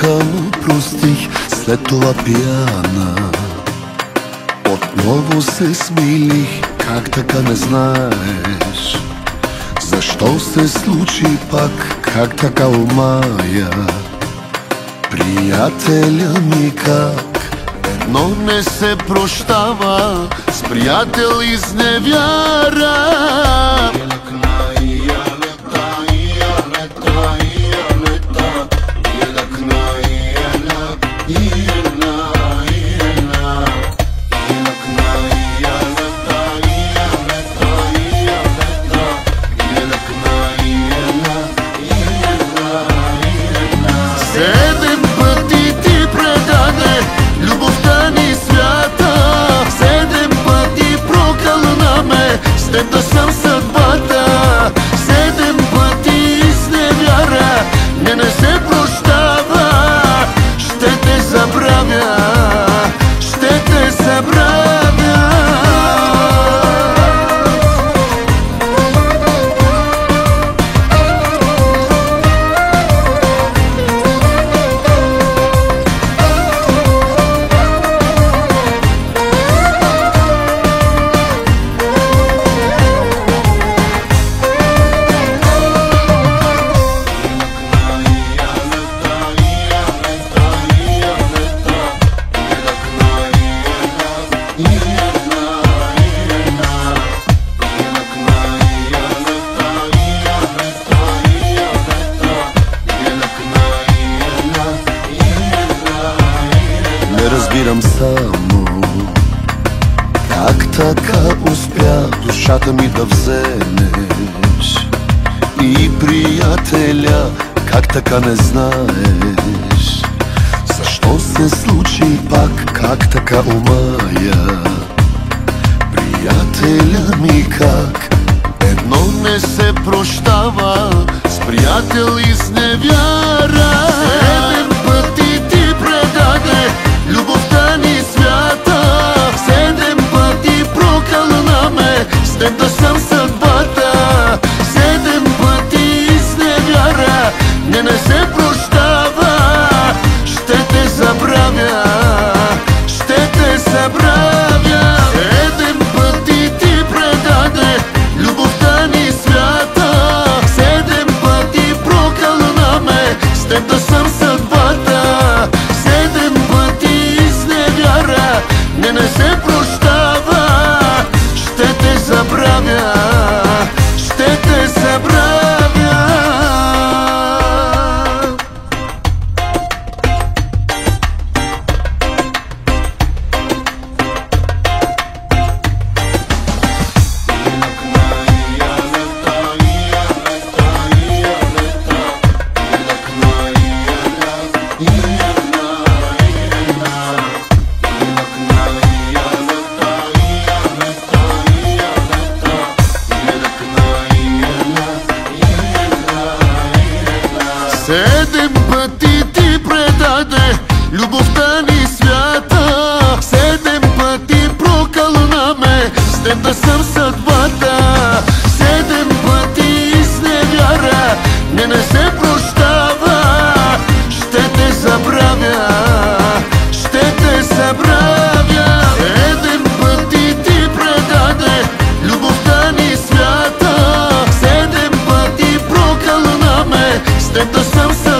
така му простих, след това пияна отново се смилих. Как така не знаеш защо се случи пак? Как така умая приятеля ми? Как едно не се прощава с приятел изневяра. Седем пъти ти предаде любовта ни свята, 7 пъти прокълна ме, с теб да съм съдбата. 7 пъти изневяра, не се прощава. Ще те забравя, ще те забравя. Не разбирам само как така успя душата ми да вземеш и приятеля, как така не знаеш защо се случи пак? Как така умая приятеля ми? Как едно не се прощава с приятел изневяра. 7 пъти ти предаде любовта ни свята, 7 пъти прокълна ме, с теб да съм съдбата. 7 пъти изневяра, не се прощава. Ще те забравя, ще те забравя. 7 пъти ти предаде любовта ни свята, 7 пъти прокълна ме, с теб да съм съдбата. 7 пъти изневяра, не се прощава. Ще те забравя, ще те забравя. Седем пъти ти предаде любовта ни свята, 7 пъти прокълна ме, с теб да съм съдбата. 7 пъти изневяра, не се прощава. Ще те забравя, ще те забравя. 7 пъти ти предаде любовта ни свята, 7 пъти прокълна ме, с теб да съм съдбата.